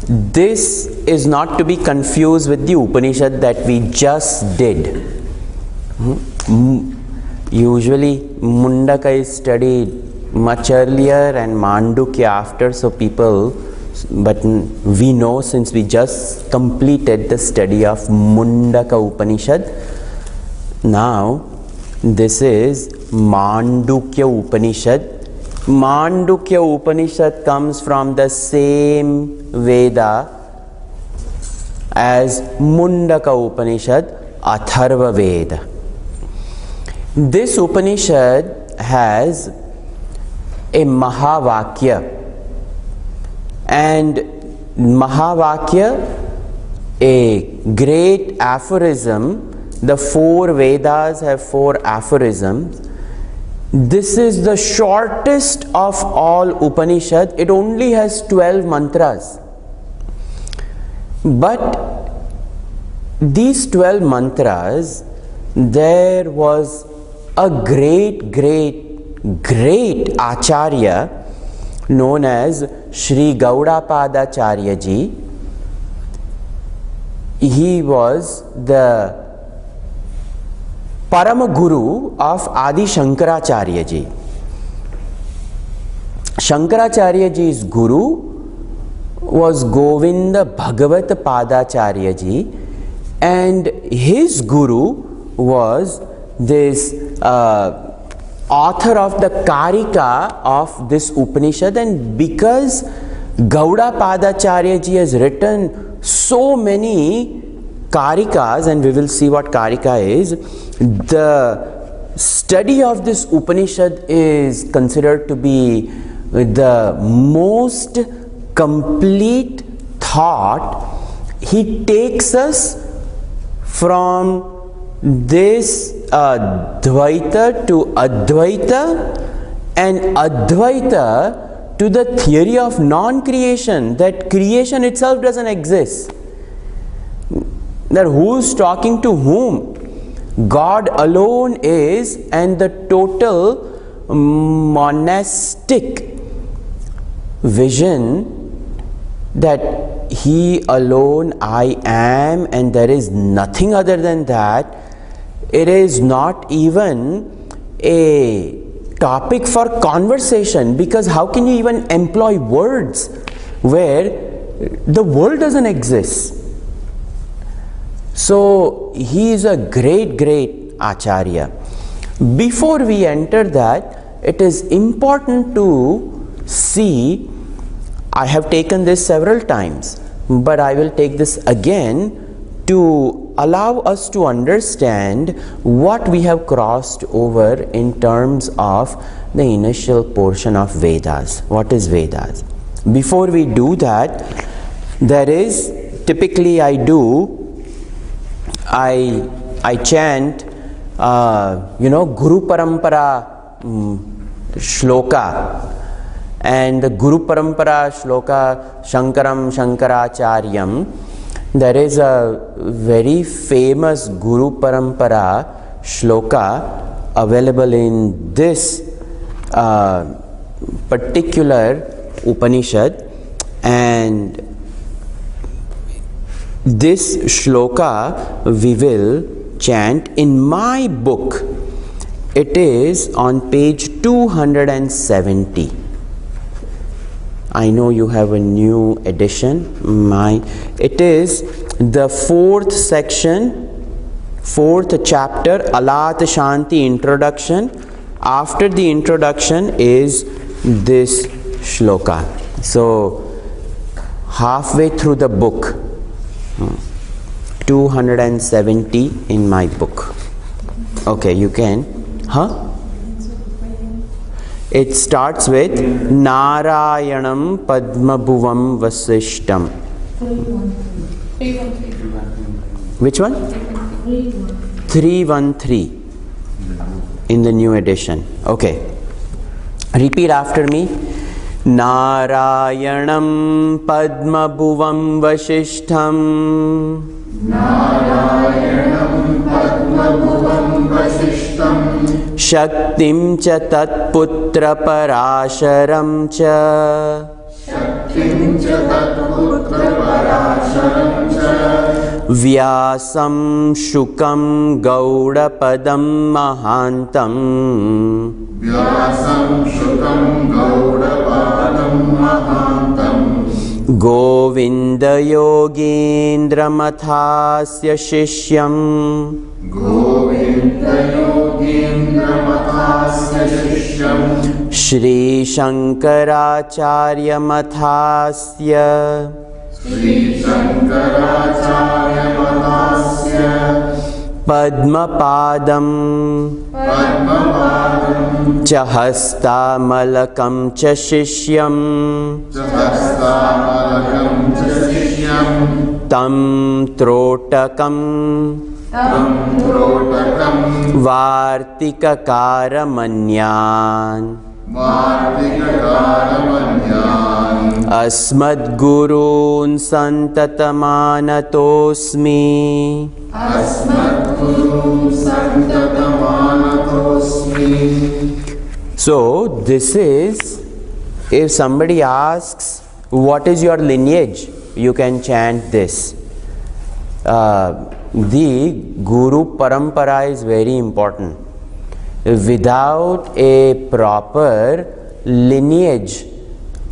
This is not to be confused with the Upanishad that we just did. Usually Mundaka is studied much earlier and Mandukya after, so but we know since we just completed the study of Mundaka Upanishad. Now this is Mandukya Upanishad. Mandukya Upanishad comes from the same Veda as Mundaka Upanishad, Atharva Veda. This Upanishad has a Mahavakya, and Mahavakya, a great aphorism. The four Vedas have four aphorisms. This is the shortest of all Upanishad. It only has 12 mantras. But these 12 mantras, there was a great Acharya known as Sri Gaudapada Ji. He was the Parama Guru of Adi Shankaracharya Ji. Shankaracharya Ji's Guru was Govinda Bhagavat Padacharya Ji, and his Guru was this author of the Karika of this Upanishad. And because Gauda Padacharya Ji has written so many Karikas, and we will see what Karika is, the study of this Upanishad is considered to be the most complete thought. He takes us from this Dvaita to Advaita, and Advaita to the theory of non-creation, that creation itself doesn't exist. That who's talking to whom? God alone is, and the total monastic vision that He alone I am, and there is nothing other than that. It is not even a topic for conversation, because how can you even employ words where the world doesn't exist? So he is a great Acharya. Before we enter that, it is important to see, I have taken this several times, but I will take this again to allow us to understand what we have crossed over in terms of the initial portion of Vedas. What is Vedas? Before we do that, there is, typically I chant Guru Parampara Shloka, and the Guru Parampara Shloka Shankaram Shankaracharyam. There is a very famous Guru Parampara Shloka available in this particular Upanishad, and this shloka we will chant in my book. It is on page 270. I know you have a new edition. It is the fourth section, fourth chapter, Alat Shanti introduction. After the introduction is this shloka. So halfway through the book, 270 in my book. Okay, you can. It starts with Narayanam Padmabhuvam Vasishtam. Which one? 313 in the new edition. Okay. Repeat after me. Narayanam Padmabhuvam Vasishtam. Narayanam Padmabhuvam Vasishtam. Shaktim cha Tatputra Parasharam cha. किञ्च तत्पुत्रपराशरं च व्यासं शुकं गौडपदं महान्तम् व्यासं शुकं गौडपादं महान्तम् गोविन्दयोगीन्द्रमथास्य शिष्यम् गोविन्दयोगीन्द्रमथास्य शिष्यम् श्रीशङ्कराचार्यमथास्य श्रीशङ्कराचार्यमथास्य पद्मपादं पद्मपादं च हस्तामलकं च शिष्यम् च हस्तामलकं च शिष्यम् तं त्रोटकं तं त्रोटकं वार्तिककारमन्यान् वार्तिककारमन्यान् अस्मद्गुरून् सन्ततमानतोऽस्मि अस्मद्गुरून् सन्ततमानतोऽस्मि. So this is, if somebody asks what is your lineage, you can chant this. The Guru Parampara is very important. Without a proper lineage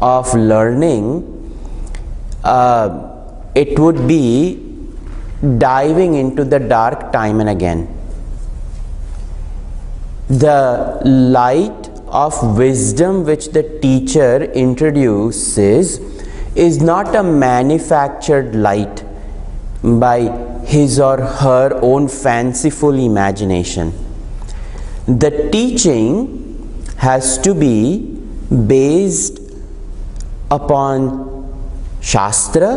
of learning, it would be diving into the dark time and again. The light of wisdom which the teacher introduces is not a manufactured light by his or her own fanciful imagination. The teaching has to be based upon Shastra.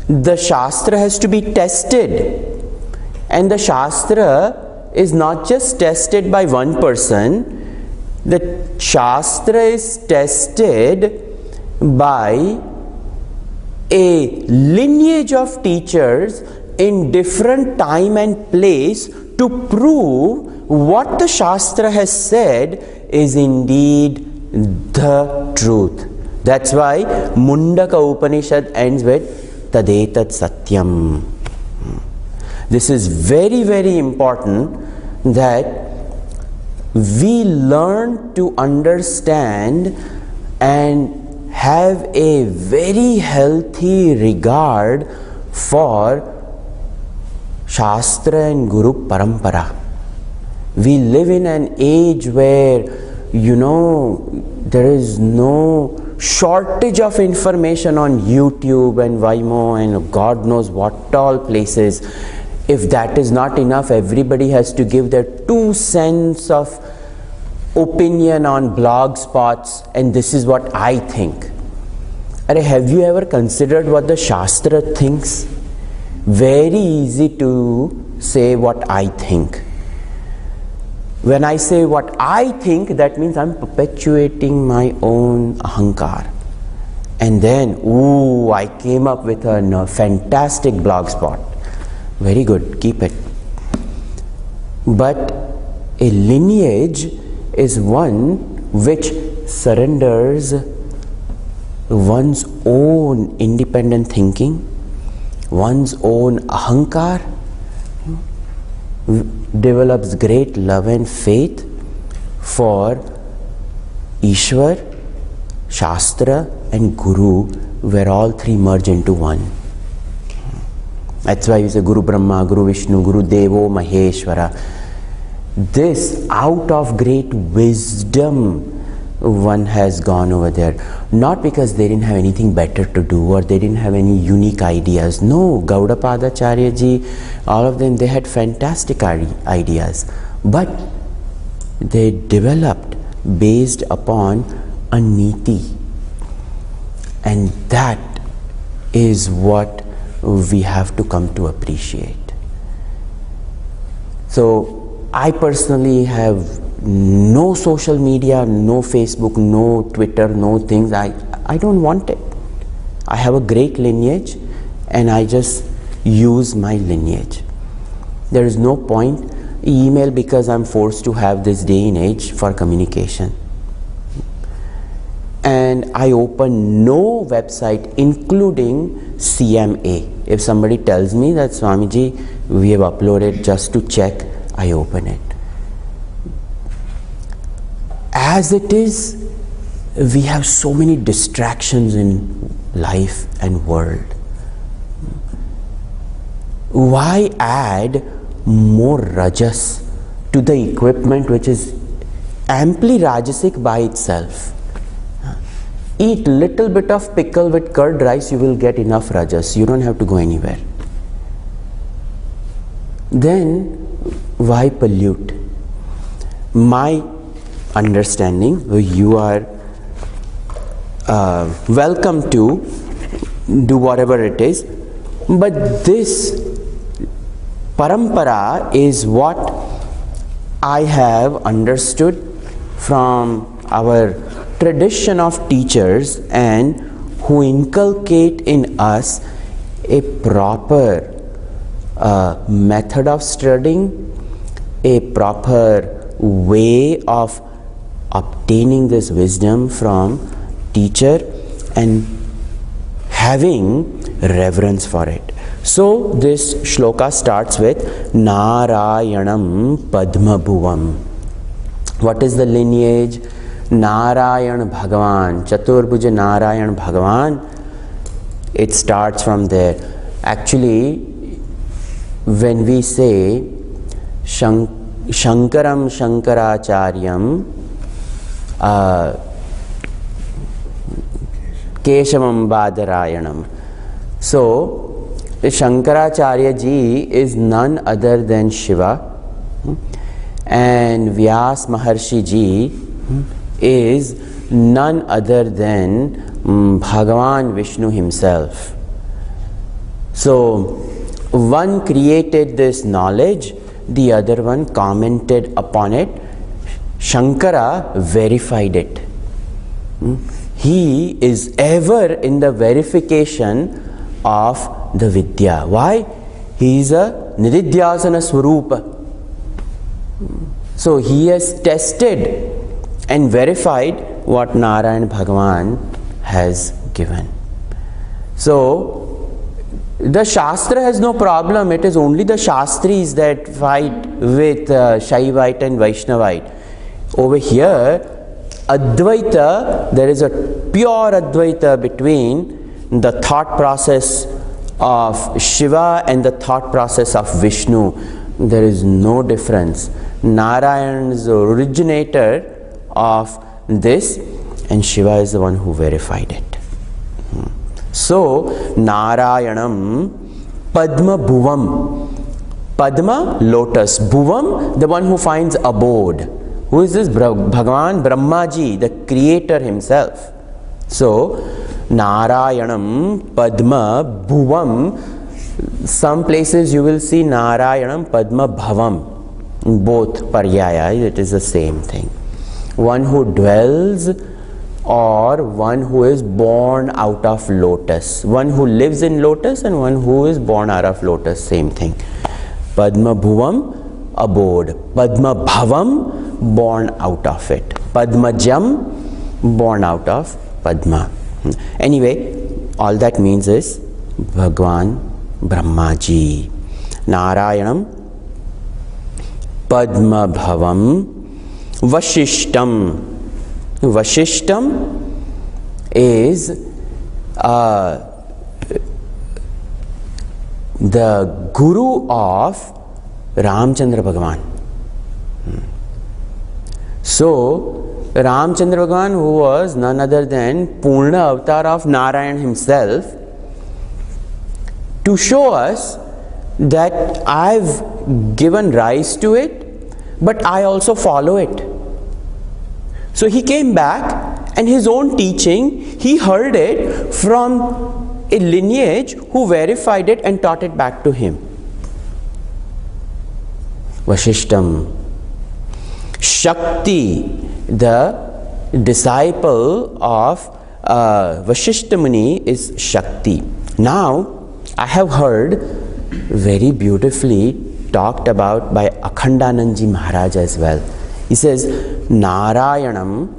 The Shastra has to be tested, and the Shastra is not just tested by one person. The Shastra is tested by a lineage of teachers in different time and place to prove what the Shastra has said is indeed the truth. That's why Mandukya Upanishad ends with Tadetat Satyam. This is very, very important that we learn to understand and have a very healthy regard for Shastra and Guru Parampara. We live in an age where, there is no shortage of information on YouTube and Vimeo and God knows what all places. If that is not enough, everybody has to give their 2 cents of opinion on blog spots, and this is what I think. Have you ever considered what the Shastra thinks? Very easy to say what I think. When I say what I think, that means I'm perpetuating my own ahankar. And then, I came up with a fantastic blog spot. Very good, keep it. But a lineage is one which surrenders one's own independent thinking, one's own ahankar, develops great love and faith for Ishwar, Shastra and Guru, where all three merge into one. That's why we say Guru Brahma, Guru Vishnu, Guru Devo Maheshwara. This, out of great wisdom, one has gone over there. Not because they didn't have anything better to do or they didn't have any unique ideas. No, Gaudapada Acharya ji, all of them, they had fantastic ideas. But they developed based upon a niti. And that is what we have to come to appreciate. So, I personally have no social media, no Facebook, no Twitter, no things. I don't want it. I have a great lineage and I just use my lineage. There is no point email because I'm forced to have this day and age for communication. and I open no website including CMA. If somebody tells me that Swamiji, we have uploaded, just to check, I open it. As it is, we have so many distractions in life and world. Why add more rajas to the equipment which is amply rajasic by itself? Eat little bit of pickle with curd rice, you will get enough rajas. You don't have to go anywhere. Then why pollute? My understanding, you are welcome to do whatever it is, but this parampara is what I have understood from our tradition of teachers, and who inculcate in us a proper method of studying, a proper way of obtaining this wisdom from teacher, and having reverence for it. So this shloka starts with Narayanam Padmabhuvam. What is the lineage? Narayan Bhagavan, Chaturbhuja Narayan Bhagavan. It starts from there. Actually, when we say Shankaram Shankaracharyam Keshavam Badarayanam. So, Shankaracharya ji is none other than Shiva, and Vyas Maharshi ji is none other than Bhagavan Vishnu himself. So, one created this knowledge, the other one commented upon it. Shankara verified it. He is ever in the verification of the Vidya. Why? He is a Nididhyasana Swarupa. So he has tested and verified what Narayan Bhagavan has given. So the Shastra has no problem. It is only the Shastris that fight with Shaivite and Vaishnavite. Over here, Advaita, there is a pure Advaita between the thought process of Shiva and the thought process of Vishnu. There is no difference. Narayan is the originator of this, and Shiva is the one who verified it. So, Narayanam Padma Bhuvam. Padma, lotus. Bhuvam, the one who finds abode. Who is this? Bhagavan Brahmaji, the creator himself. So, Narayanam Padma Bhuvam. Some places you will see Narayanam Padma Bhavam. Both paryaya, it is the same thing. One who dwells, or one who is born out of lotus. One who lives in lotus and one who is born out of lotus, same thing. Padma Bhuvam, abode. Padma Bhavam, born out of it. Padmajam, born out of Padma. Anyway, all that means is Bhagwan Brahmaji. Narayanam Padma Bhavam Vashishtam. Vashishtam is the guru of Ramchandra Bhagavan. So, Ramchandra Bhagavan, who was none other than Purna avatar of Narayan himself, to show us that I've given rise to it, but I also follow it. So he came back, and his own teaching, he heard it from a lineage who verified it and taught it back to him. Vashishtam. Shakti, the disciple of Vashishta Muni, is Shakti. Now, I have heard very beautifully talked about by Akhandanandji Maharaj as well. He says, Narayanam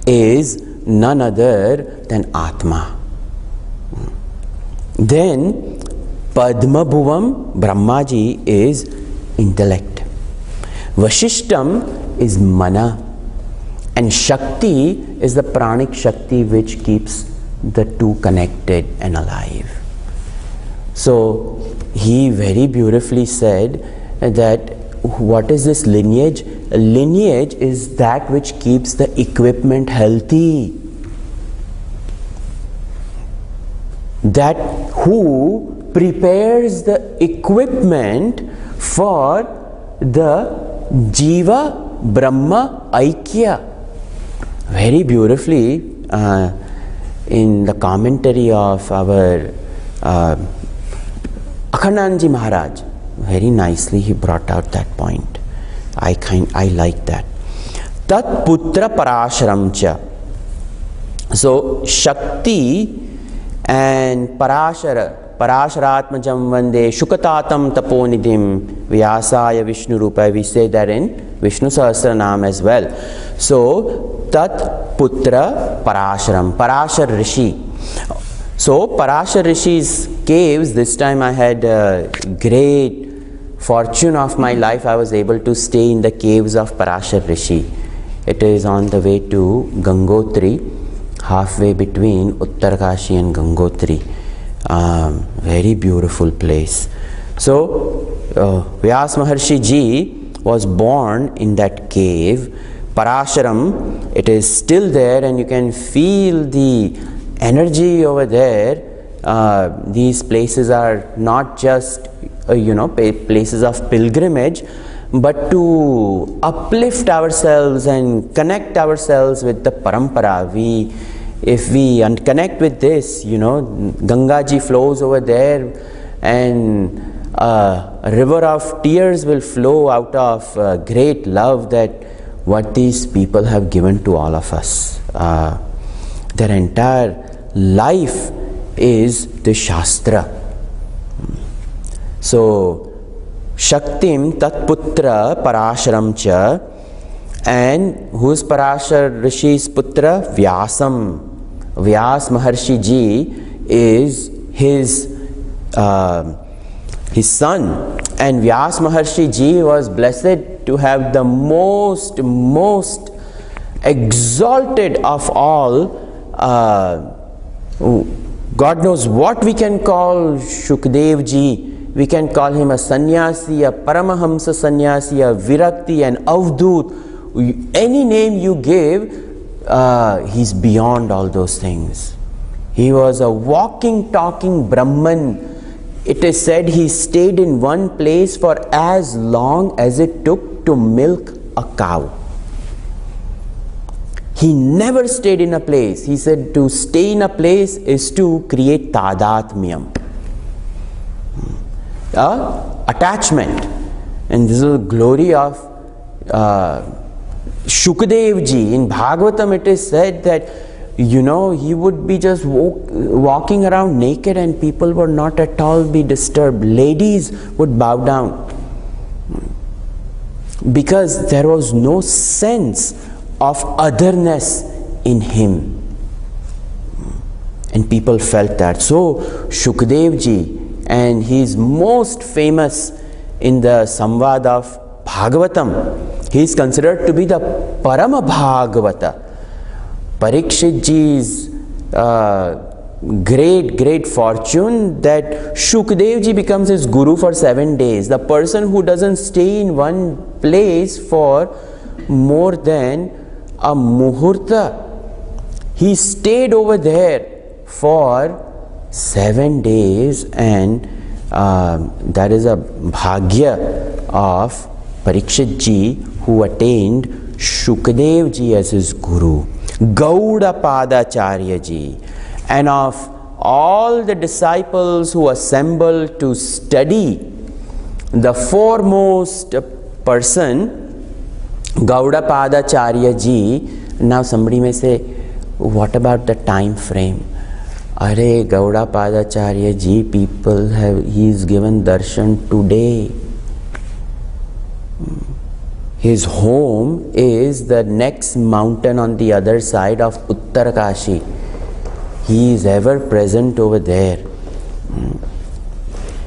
is none other than Atma. Then Padma Bhuvam, Brahmaji, is intellect. Vashishtam is mana. And Shakti is the pranic Shakti which keeps the two connected and alive. So he very beautifully said that what is this lineage? A lineage is that which keeps the equipment healthy. That who prepares the equipment for the Jiva Brahma Aikya. Very beautifully in the commentary of our Akhandanji Maharaj, very nicely he brought out that point. I like that. Tat putra parashram cha. So Shakti and Parasharatmajam vande Shukatatam taponidhim Vyasaya Vishnu Rupa. We say that in Vishnu Sahasranam as well. So Tat putra parashram, Parashar Rishi. So Parashar Rishi's caves, this time I had a great fortune of my life. I was able to stay in the caves of Parashar Rishi. It is on the way to Gangotri, halfway between Uttarkashi and Gangotri. Very beautiful place. So Vyas Maharshi Ji was born in that cave. Parasharam, it is still there, and you can feel the energy over there. These places are not just places of pilgrimage, but to uplift ourselves and connect ourselves with the parampara. If we connect with this, Ganga ji flows over there, and a river of tears will flow out of great love that what these people have given to all of us. Their entire life is the Shastra. So, Shaktim Tatputra Parasharam Cha. And who is Parashar Rishi's Putra? Vyasam. Vyas Maharshi Ji is his son. And Vyas Maharshi Ji was blessed to have the most exalted of all. God knows what we can call Shukdev Ji. We can call him a sannyasi, a paramahamsa sannyasi, a virakti, an avdut. Any name you give, he's beyond all those things. He was a walking, talking Brahman. It is said he stayed in one place for as long as it took to milk a cow. He never stayed in a place. He said to stay in a place is to create tadatmyam. Attachment. And this is the glory of Shukdev Ji. In Bhagavatam it is said that he would be just walking around naked and people would not at all be disturbed. Ladies would bow down. Because there was no sense of otherness in him. And people felt that. So Shukdev Ji, and he is most famous in the Samvad of Bhagavatam. He is considered to be the Parama Bhagavata. Parikshit Ji's great fortune that Shukdev Ji becomes his guru for 7 days. The person who doesn't stay in one place for more than a muhurta, he stayed over there for 7 days, and that is a bhagya of Parikshit Ji, who attained Shukdev Ji as his guru. Gauda Padacharya Ji, and of all the disciples who assembled to study, the foremost person, Gauda Padacharya Ji. Now somebody may say, what about the time frame? Are Gauda Padacharya Ji, he is given darshan today. His home is the next mountain on the other side of Uttarakashi. He is ever present over there.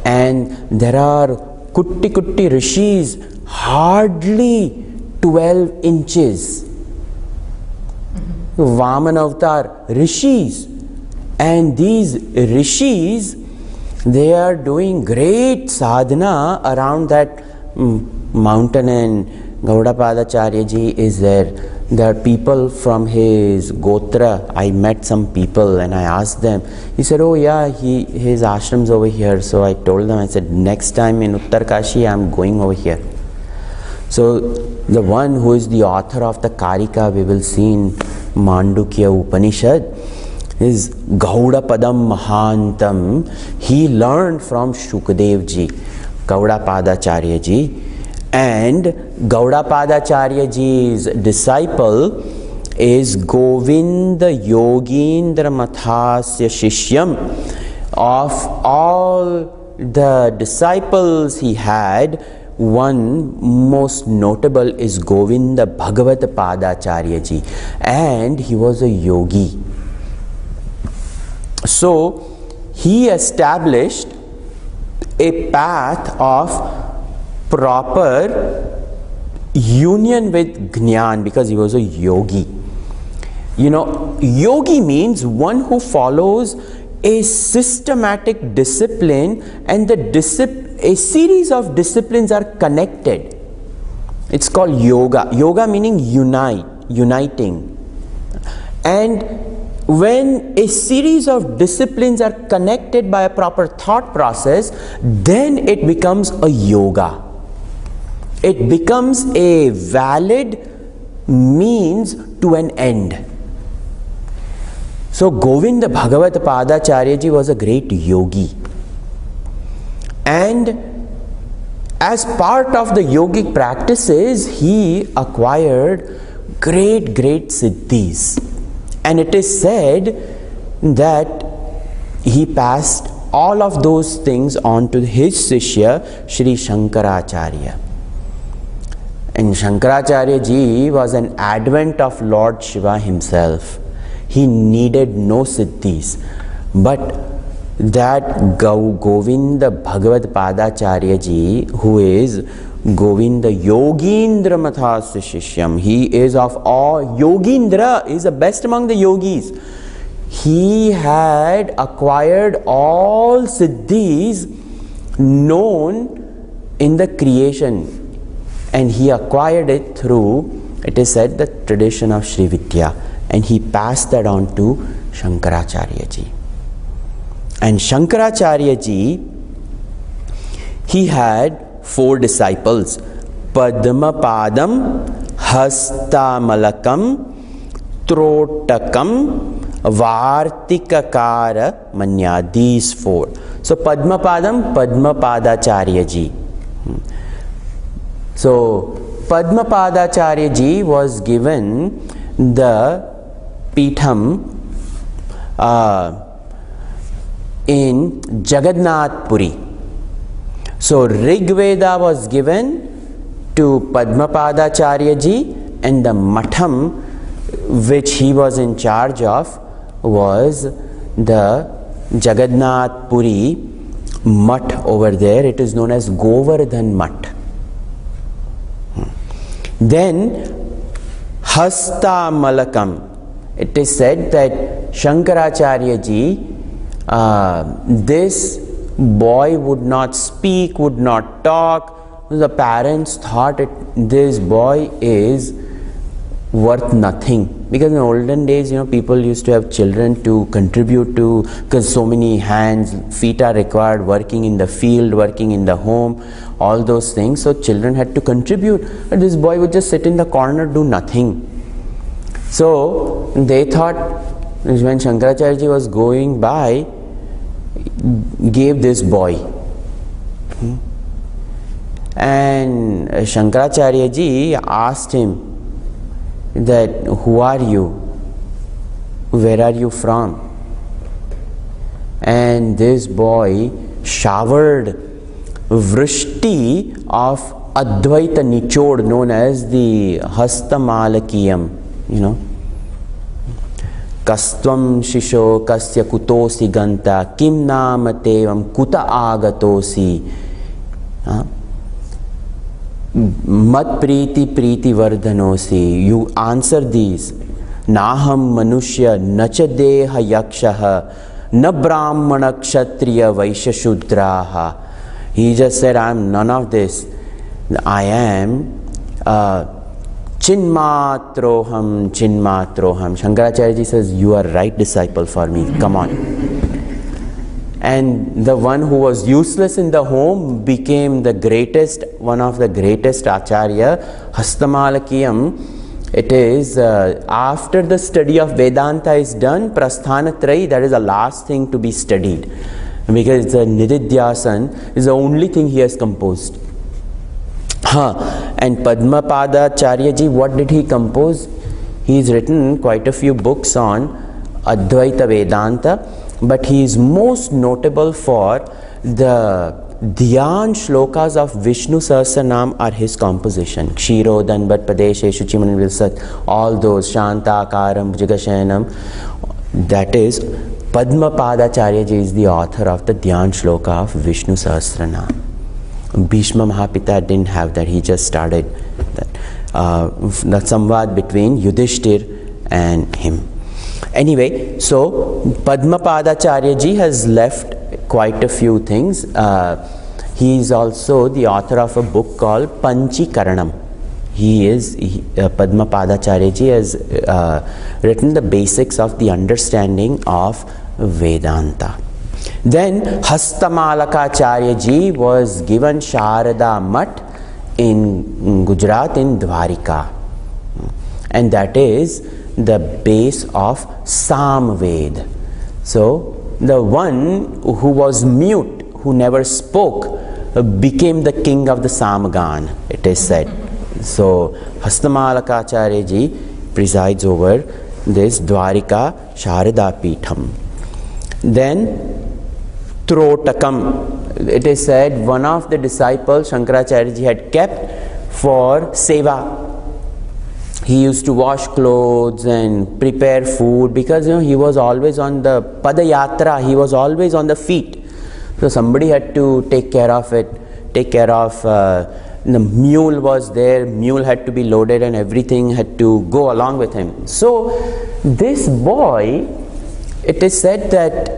And there are kutti rishis, hardly 12 inches. Vaman avatar rishis. And these rishis, they are doing great sadhana around that mountain, and Gaudapadacharya ji is there. There are people from his Gotra. I met some people and I asked them. He said, oh yeah, his ashram's over here. So I told them, I said, next time in Uttarkashi, I'm going over here. So the one who is the author of the Karika, we will see in Mandukya Upanishad, is Gaudapadam Mahantam. He learned from Shukadev ji, Gaudapadacharya ji. And Gaudapadacharya ji's disciple is Govinda Yogindra Mathasya Shishyam. Of all the disciples he had, one most notable is Govinda Bhagavat Padacharya ji, and he was a yogi. So he established a path of proper union with Jnana because he was a yogi. You know, yogi means one who follows a systematic discipline, and a series of disciplines are connected. It's called yoga. Yoga meaning uniting. And when a series of disciplines are connected by a proper thought process, then it becomes a yoga. It becomes a valid means to an end. So Govinda Bhagavat Padacharya ji was a great yogi. And as part of the yogic practices, he acquired great siddhis. And it is said that he passed all of those things on to his Shishya, Sri Shankaracharya. And Shankaracharya ji was an advent of Lord Shiva himself. He needed no siddhis. But that Govinda Bhagavat Padacharya ji, who is Govinda Yogindra Mathasya Shishyam, he is of all, Yogindra is the best among the yogis. He had acquired all siddhis known in the creation, and he acquired it through, it is said, the tradition of Sri Vidya, and he passed that on to Shankaracharya ji. And Shankaracharya ji, he had 4 disciples: Padmapadam, Hastamalakam, Trotakam, Vartikakara Manya. These 4. So Padmapadam, Padmapadacharya ji. So Padmapadacharya ji was given the Pitham in Jagannath Puri. So Rig Veda was given to Padmapadacharya ji, and the Matham which he was in charge of was the Jagannath Puri Math over there. It is known as Govardhan Math. Then Hasta Malakam. It is said that Shankaracharya ji, this boy would not speak, would not talk. The parents thought this boy is worth nothing, because in olden days, people used to have children to contribute to, because so many hands, feet are required, working in the field, working in the home, all those things. So children had to contribute, but this boy would just sit in the corner, do nothing. So they thought, when Shankaracharya ji was going by, gave this boy. And Shankaracharya ji asked him that, who are you? Where are you from? And this boy showered vrishti of Advaita Nichod, known as the Hastamalakiyam, Kastvam Shisho Kasya Kutosi Ganta Kim Namatevam Kuta Agatosi Mat Priti Priti Vardhanosi. You answer these. Naham Manushya Nacha Deha Yakshaha Na Brahmana Kshatriya Vaishya Shudraha. He just said, I am none of this. I am Chinmatroham, Chinmatroham. Shankaracharya ji says, you are right disciple for me. Come on. And the one who was useless in the home became the greatest, one of the greatest Acharya. Hastamalakiyam. It is after the study of Vedanta is done, Prasthanatrayi, that is the last thing to be studied. Because the Nididhyasan is the only thing he has composed. And Padmapada Acharya ji, what did he compose? He's written quite a few books on Advaita Vedanta, but he is most notable for the Dhyan shlokas of Vishnu Sahasranam are his composition. Kshiro, Danbat, Padeshe, Shuchiman, Vilsat, all those, Shantakaram, Bhujagashayanam. That is, Padmapada Acharya ji is the author of the Dhyan shloka of Vishnu Sahasranam. Bhishma Mahapita didn't have that, he just started that. The samvad between Yudhishthir and him. Anyway, so Padmapada Acharya ji has left quite a few things. He is also the author of a book called Panchikaranam. Padmapada Acharya ji has written the basics of the understanding of Vedanta. Then Hastamalakacharya ji was given Sharada Mat in Gujarat, in Dwarika. And that is the base of Samved. So the one who was mute, who never spoke, became the king of the Samagan, it is said. So Hastamalakacharya ji presides over this Dwarika Sharada Pitham. Then Trotakam, it is said one of the disciples Shankaracharya ji had kept for seva. He used to wash clothes and prepare food because he was always on the Padayatra, he was always on the feet. So somebody had to take care of it, the mule was there, mule had to be loaded and everything had to go along with him. So this boy, it is said that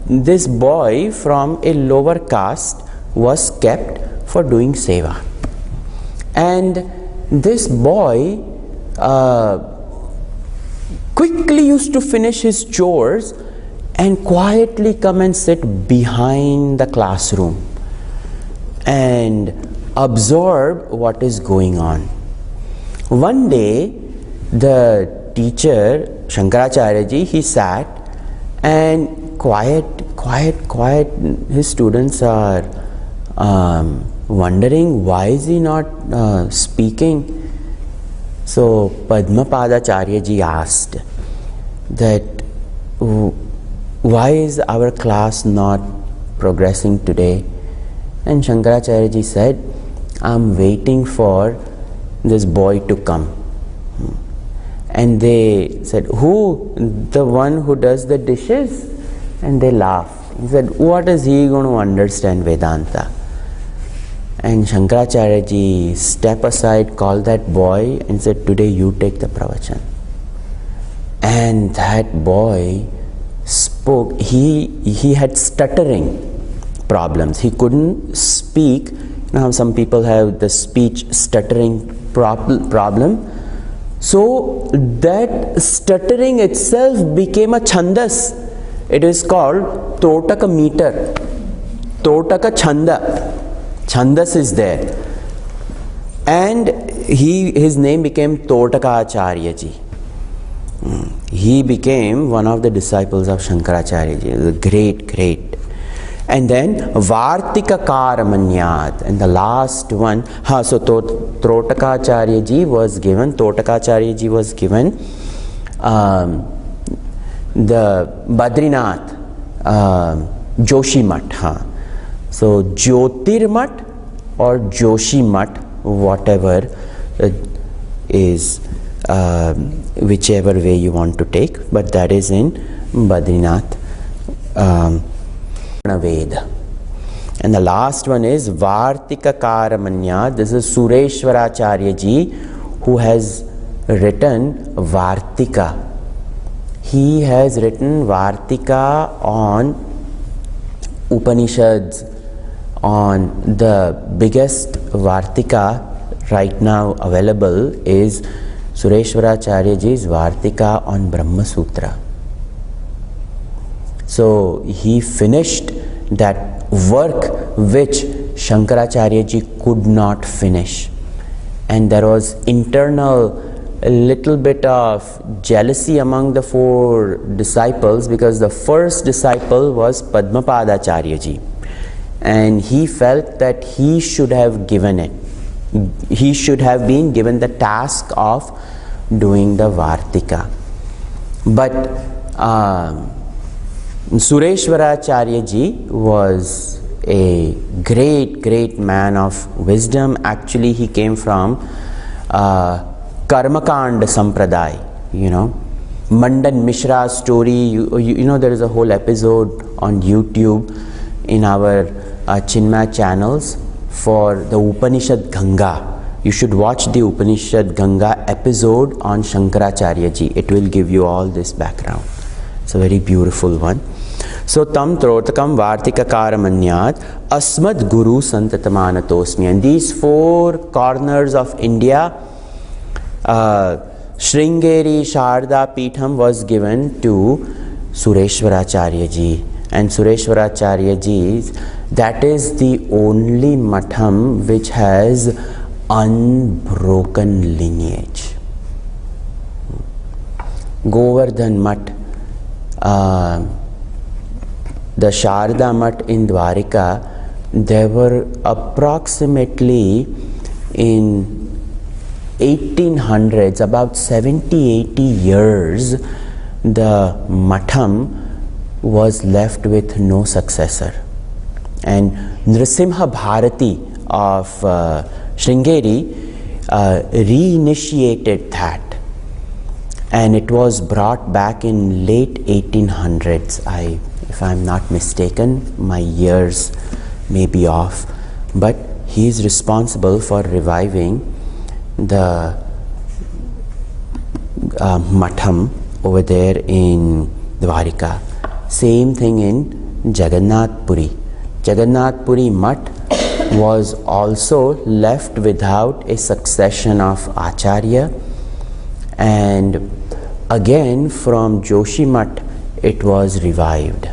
this boy from a lower caste was kept for doing seva. And this boy quickly used to finish his chores and quietly come and sit behind the classroom and absorb what is going on. One day, the teacher, Shankaracharya ji, he sat and quiet, his students are wondering why is he not speaking. So Padmapada Acharya ji asked that why is our class not progressing today? And Shankaracharya ji said, I'm waiting for this boy to come. And they said, who? The one who does the dishes? And they laughed. He said, what is he going to understand Vedanta? And Shankaracharya ji stepped aside, called that boy and said, today you take the pravachan. And that boy spoke. He had stuttering problems. He couldn't speak. You know how some people have the speech stuttering problem. So that stuttering itself became a chandas. It is called Totaka meter. Totaka chanda. Chandas is there. And his name became Totaka Acharya ji. He became one of the disciples of Shankaracharya ji. Great. And then Vartika Karamanyat. And the last one, so Totaka Acharya ji was given the Badrinath Joshi Mat. So Jyotirmat or Joshi Mat whatever is whichever way you want to take, but that is in Badrinath Veda. And the last one is Vartika Karamanya. This is Sureshwaracharya ji, who has written Vartika. He has written Vartika on Upanishads, on the biggest Vartika right now available is Sureshwaracharya ji's Vartika on Brahma Sutra. So he finished that work which Shankaracharya ji could not finish, and there was internal a little bit of jealousy among the four disciples, because the first disciple was Padmapadacharya ji, and he felt that he should have given it. He should have been given the task of doing the Vartika. But Sureshwaracharya ji was a great man of wisdom. Actually, he came from Karmakand Sampradaya, Mandan Mishra's story. You know, there is a whole episode on YouTube in our Chinmay channels for the Upanishad Ganga. You should watch the Upanishad Ganga episode on Shankaracharya ji. It will give you all this background. It's a very beautiful one. So tam trotakam vartika karamanyat asmad guru santatamanatosmi. And these four corners of India, Sringeri Sharda Peetham was given to Sureshwaracharya ji. And Sureshwaracharya ji, that is the only matham which has unbroken lineage. Govardhan Math, the Sharda Math in Dwarika, there were approximately in 1800s, about 70-80 years, the matham was left with no successor. And Nrsimha Bharati of Sringeri reinitiated that, and it was brought back in late 1800s. If I'm not mistaken, my years may be off, but he is responsible for reviving the matham over there in Dwarika. Same thing in Jagannath Puri. Jagannath Puri Math was also left without a succession of Acharya, and again from Joshi Math it was revived.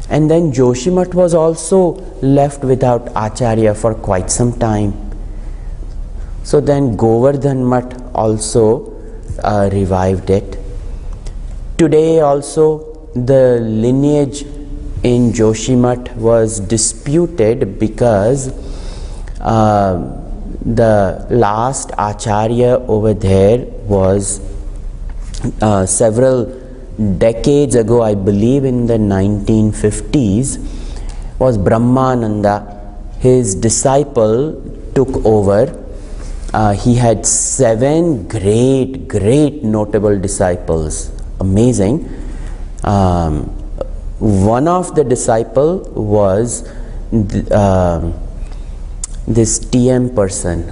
And then Joshi Math was also left without Acharya for quite some time. So then Govardhan Math also revived it. Today also the lineage in Joshi Math was disputed because the last Acharya over there was several decades ago, I believe in the 1950s, was Brahmananda. His disciple took over. He had 7 great notable disciples. Amazing. One of the disciple was this TM person,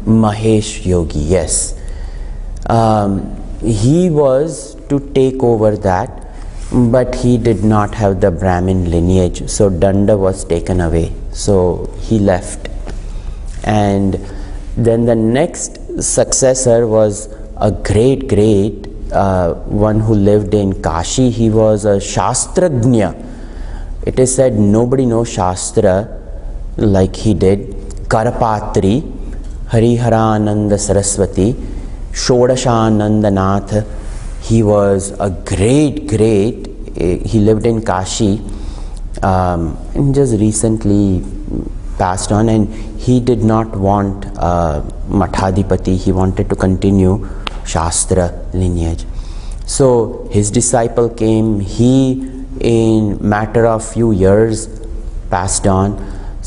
Mahesh Yogi. Yes. He was to take over that, but he did not have the Brahmin lineage, so Danda was taken away, so he left. And then the next successor was a great one who lived in Kashi. He was a Shastragnya. It is said nobody knows Shastra like he did. Karapatri, Hariharananda Saraswati, Shodashananda Nath. He was a great, he lived in Kashi and just recently passed on, and he did not want Mathadipati. He wanted to continue Shastra lineage. So his disciple came. He in matter of few years passed on.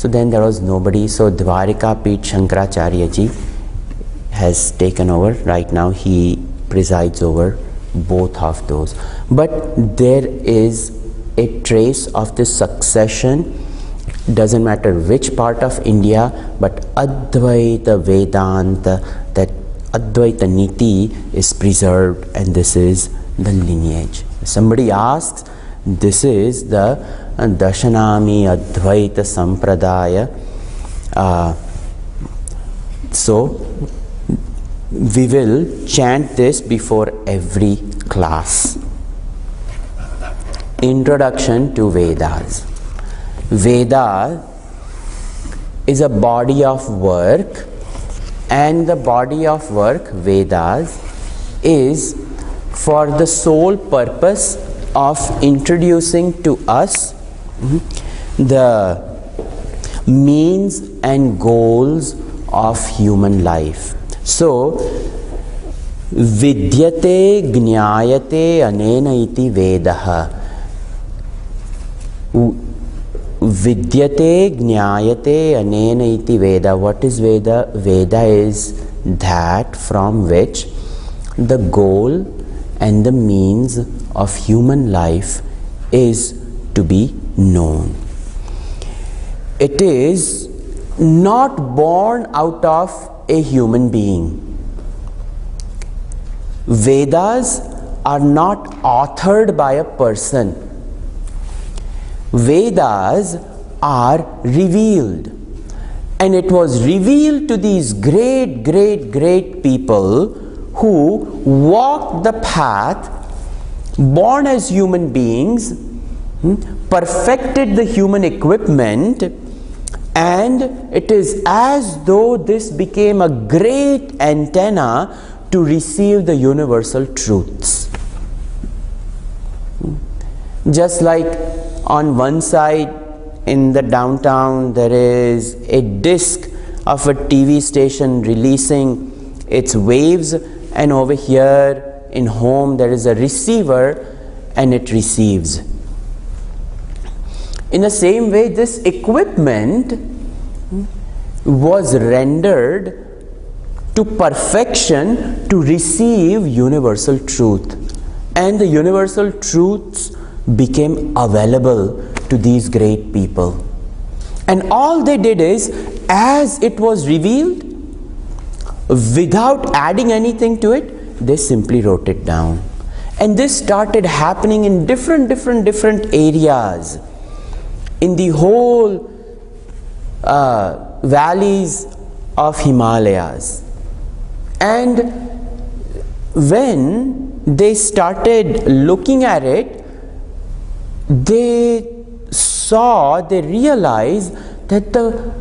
So then there was nobody. So Dwarika Pith Shankaracharya ji has taken over. Right now he presides over both of those. But there is a trace of this succession. Doesn't matter which part of India, but Advaita Vedanta, that Advaita Niti is preserved, and this is the lineage. Somebody asks, this is the Dashanami Advaita Sampradaya. So we will chant this before every class. Introduction to Vedas. Veda is a body of work, and the body of work, Vedas, is for the sole purpose of introducing to us the means and goals of human life. So, vidyate gnayate anena iti vedaha. Vidyate gnayate anena iti veda. What is Veda? Veda is that from which the goal and the means of human life is to be known. It is not born out of a human being. Vedas are not authored by a person. Vedas are revealed, and it was revealed to these great people who walked the path, born as human beings, perfected the human equipment, and it is as though this became a great antenna to receive the universal truths. Just like on one side in the downtown there is a disc of a TV station releasing its waves, and over here in home there is a receiver and it receives. In the same way, this equipment was rendered to perfection to receive universal truth, and the universal truths became available to these great people. And all they did is, as it was revealed, without adding anything to it, they simply wrote it down. And this started happening in different areas in the whole valleys of Himalayas. And when they started looking at it, they realized that the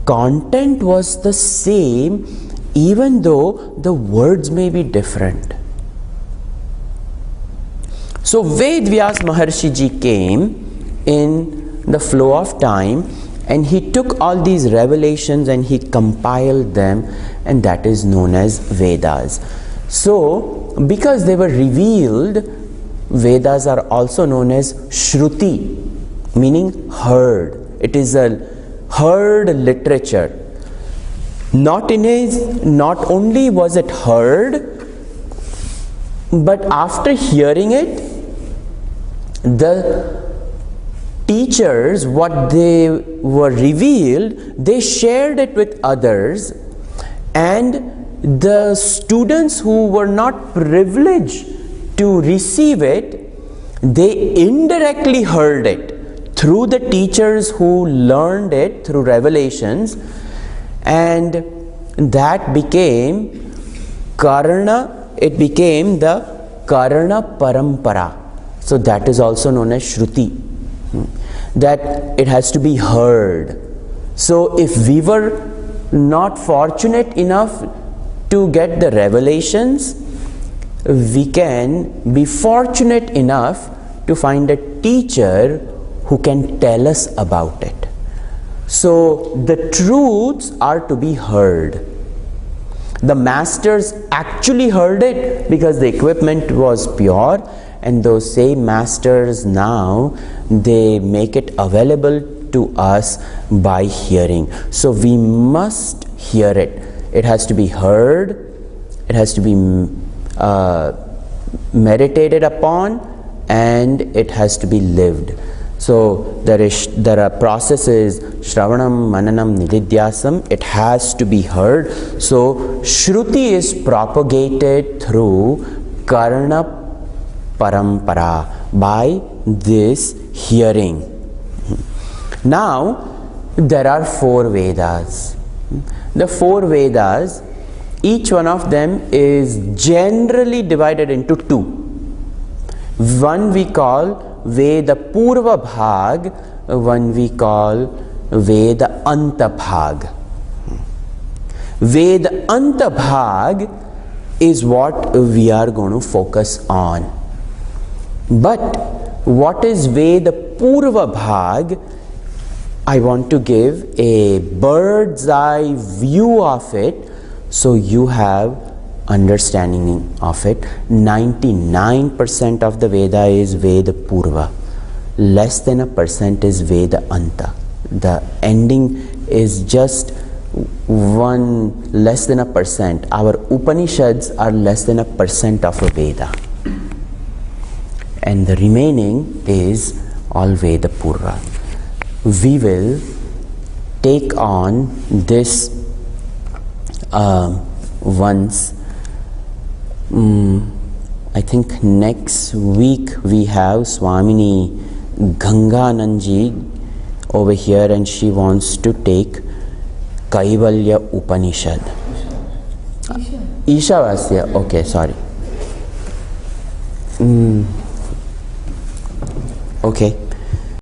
content was the same, even though the words may be different. So Ved Vyas Maharshi Ji came in the flow of time, and he took all these revelations and he compiled them, and that is known as Vedas. So because they were revealed, Vedas are also known as Shruti, meaning heard. It is a heard literature. Not only was it heard, but after hearing it, the teachers, what they were revealed, they shared it with others, and the students who were not privileged to receive it, they indirectly heard it through the teachers who learned it through revelations, and that became Karna. It became the Karna Parampara. So that is also known as Shruti, that it has to be heard. So if we were not fortunate enough to get the revelations, we can be fortunate enough to find a teacher who can tell us about it. So the truths are to be heard. The masters actually heard it because the equipment was pure, and those same masters now, they make it available to us by hearing. So we must hear it. It has to be heard, it has to be meditated upon, and it has to be lived. So there are processes, Shravanam, Mananam, Nididhyasam. It has to be heard. So Shruti is propagated through Karna Parampara, by this hearing. Now there are 4 Vedas. The 4 Vedas, each one of them is generally divided into 2. One we call Veda Purva Bhag, one we call Veda Anta Bhag. Veda Anta Bhag is what we are going to focus on. But what is Veda Purva Bhag? I want to give a bird's eye view of it so you have understanding of it. 99% of the Veda is Veda Purva. Less than a percent is Veda Anta. The ending is just less than a percent. Our Upanishads are less than a percent of a Veda. And the remaining is all Veda Purva. We will take on this once. I think next week we have Swamini Gangananji over here, and she wants to take Kaivalya Upanishad. Ishavasya, okay, sorry. Okay.